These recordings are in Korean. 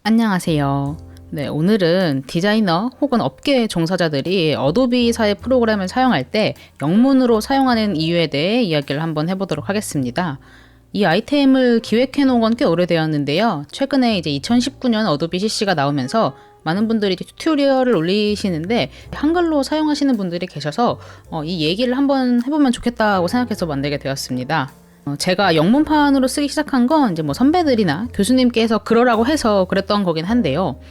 안녕하세요. 네, 오늘은 디자이너 혹은 업계 종사자들이 어도비사의 프로그램을 사용할 때 영문으로 사용하는 이유에 대해 이야기를 한번 해보도록 하겠습니다. 이 아이템을 기획해 놓은 건 꽤 오래되었는데요. 최근에 이제 2019년 어도비 CC가 나오면서 많은 분들이 튜토리얼을 올리시는데 한글로 사용하시는 분들이 계셔서 이 얘기를 한번 해보면 좋겠다고 생각해서 만들게 되었습니다. 제가 영문판으로 쓰기 시작한 건 이제 뭐 선배들이나 교수님께서 그러라고 해서 그랬던 거긴 한데요.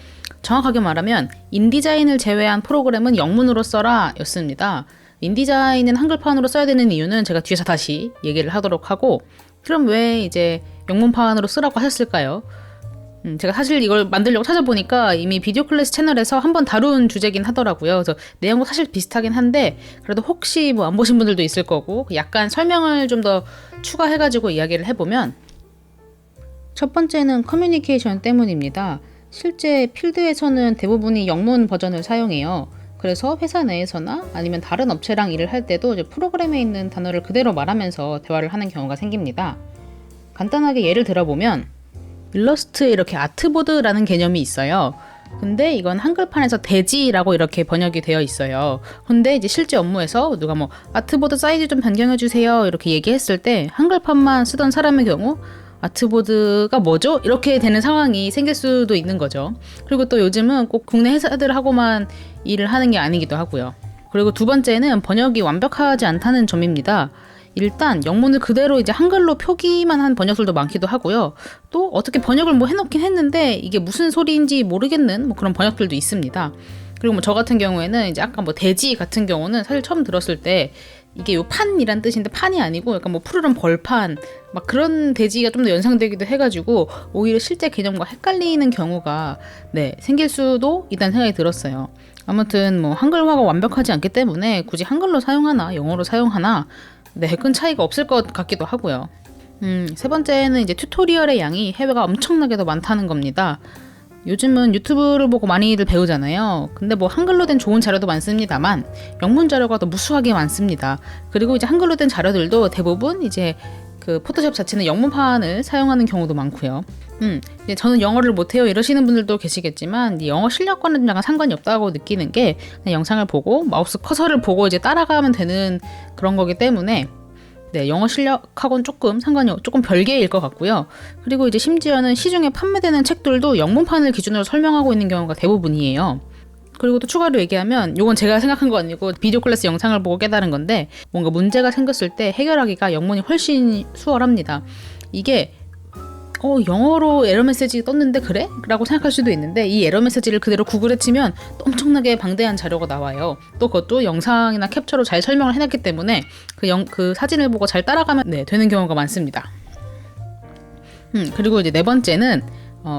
정확하게 말하면 인디자인을 제외한 프로그램은 영문으로 써라 였습니다. 인디자인은 한글판으로 써야 되는 이유는 제가 뒤에서 다시 얘기를 하도록 하고, 그럼 왜 이제 영문판으로 쓰라고 하셨을까요? 제가 사실 이걸 만들려고 찾아보니까 이미 비디오 클래스 채널에서 한번 다룬 주제긴 하더라고요. 그래서 내용도 사실 비슷하긴 한데 그래도 혹시 뭐 안 보신 분들도 있을 거고 약간 설명을 좀 더 추가해가지고 이야기를 해보면, 첫 번째는 커뮤니케이션 때문입니다. 실제 필드에서는 대부분이 영문 버전을 사용해요. 그래서 회사 내에서나 아니면 다른 업체랑 일을 할 때도 이제 프로그램에 있는 단어를 그대로 말하면서 대화를 하는 경우가 생깁니다. 간단하게 예를 들어보면 일러스트에 이렇게 아트보드라는 개념이 있어요. 근데 이건 한글판에서 대지라고 이렇게 번역이 되어 있어요. 근데 이제 실제 업무에서 누가 뭐 아트보드 사이즈 좀 변경해 주세요 이렇게 얘기했을 때 한글판만 쓰던 사람의 경우 아트보드가 뭐죠? 이렇게 되는 상황이 생길 수도 있는 거죠. 그리고 또 요즘은 꼭 국내 회사들하고만 일을 하는 게 아니기도 하고요. 그리고 두 번째는 번역이 완벽하지 않다는 점입니다. 일단 영문을 그대로 이제 한글로 표기만 한 번역들도 많기도 하고요. 또 어떻게 번역을 뭐 해놓긴 했는데 이게 무슨 소리인지 모르겠는 뭐 그런 번역들도 있습니다. 그리고 뭐 저 같은 경우에는 이제 아까 뭐 돼지 같은 경우는 사실 처음 들었을 때 이게 요 판이란 뜻인데 판이 아니고 약간 뭐 푸르른 벌판 막 그런 돼지가 좀 더 연상되기도 해가지고 오히려 실제 개념과 헷갈리는 경우가 생길 수도 있다는 생각이 들었어요. 아무튼 뭐 한글화가 완벽하지 않기 때문에 굳이 한글로 사용하나 영어로 사용하나 큰 차이가 없을 것 같기도 하고요. 세 번째는 이제 튜토리얼의 양이 해외가 엄청나게 더 많다는 겁니다. 요즘은 유튜브를 보고 많이들 배우잖아요. 근데 뭐 한글로 된 좋은 자료도 많습니다만 영문 자료가 더 무수하게 많습니다. 그리고 이제 한글로 된 자료들도 대부분 이제 그 포토샵 자체는 영문판을 사용하는 경우도 많고요. 이제 저는 영어를 못해요 이러시는 분들도 계시겠지만 이 영어 실력과는 약간 상관이 없다고 느끼는 게 그냥 영상을 보고 마우스 커서를 보고 이제 따라가면 되는 그런 거기 때문에 영어 실력하고는 조금 별개일 것 같고요. 그리고 이제 심지어는 시중에 판매되는 책들도 영문판을 기준으로 설명하고 있는 경우가 대부분이에요. 그리고 또 추가로 얘기하면 이건 제가 생각한 거 아니고 비디오 클래스 영상을 보고 깨달은 건데, 뭔가 문제가 생겼을 때 해결하기가 영문이 훨씬 수월합니다. 이게 영어로 에러 메시지 떴는데 그래? 라고 생각할 수도 있는데 이 에러 메시지를 그대로 구글에 치면 엄청나게 방대한 자료가 나와요. 또 그것도 영상이나 캡처로 잘 설명을 해놨기 때문에 그 사진을 보고 잘 따라가면 되는 경우가 많습니다. 그리고 이제 네 번째는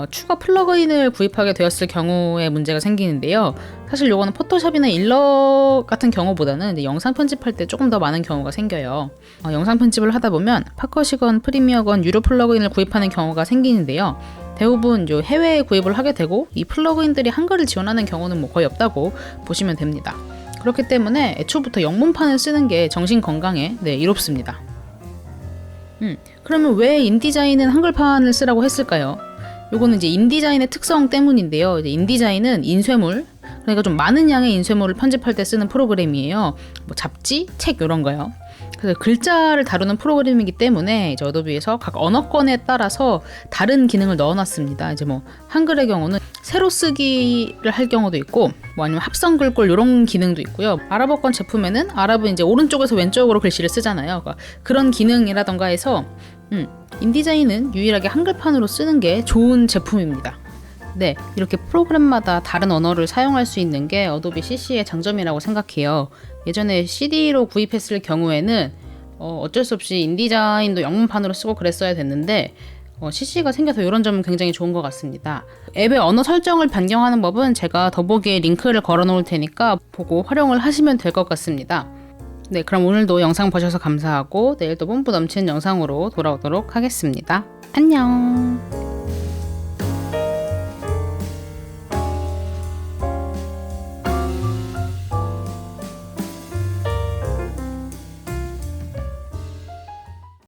추가 플러그인을 구입하게 되었을 경우에 문제가 생기는데요. 사실 요거는 포토샵이나 일러 같은 경우보다는 이제 영상 편집할 때 조금 더 많은 경우가 생겨요. 영상 편집을 하다 보면 팟컷이건 프리미어건 유료 플러그인을 구입하는 경우가 생기는데요. 대부분 해외에 구입을 하게 되고 이 플러그인들이 한글을 지원하는 경우는 뭐 거의 없다고 보시면 됩니다. 그렇기 때문에 애초부터 영문판을 쓰는 게 정신 건강에 이롭습니다. 그러면 왜 인디자인은 한글판을 쓰라고 했을까요? 요거는 이제 인디자인의 특성 때문인데요. 이제 인디자인은 인쇄물, 그러니까 좀 많은 양의 인쇄물을 편집할 때 쓰는 프로그램이에요. 뭐 잡지, 책 이런 거요. 그래서 글자를 다루는 프로그램이기 때문에 이제 어도비에서 각 언어권에 따라서 다른 기능을 넣어놨습니다. 이제 뭐 한글의 경우는 세로 쓰기를 할 경우도 있고, 뭐 아니면 합성 글꼴 이런 기능도 있고요. 아랍어권 제품에는 아랍은 이제 오른쪽에서 왼쪽으로 글씨를 쓰잖아요. 그러니까 그런 기능이라던가 해서 인디자인은 유일하게 한글판으로 쓰는 게 좋은 제품입니다. 이렇게 프로그램마다 다른 언어를 사용할 수 있는 게 어도비 CC의 장점이라고 생각해요. 예전에 CD로 구입했을 경우에는 어쩔 수 없이 인디자인도 영문판으로 쓰고 그랬어야 됐는데 CC가 생겨서 이런 점은 굉장히 좋은 것 같습니다. 앱의 언어 설정을 변경하는 법은 제가 더보기에 링크를 걸어 놓을 테니까 보고 활용을 하시면 될 것 같습니다. 그럼 오늘도 영상 보셔서 감사하고 내일 또 뽐뿌 넘치는 영상으로 돌아오도록 하겠습니다. 안녕.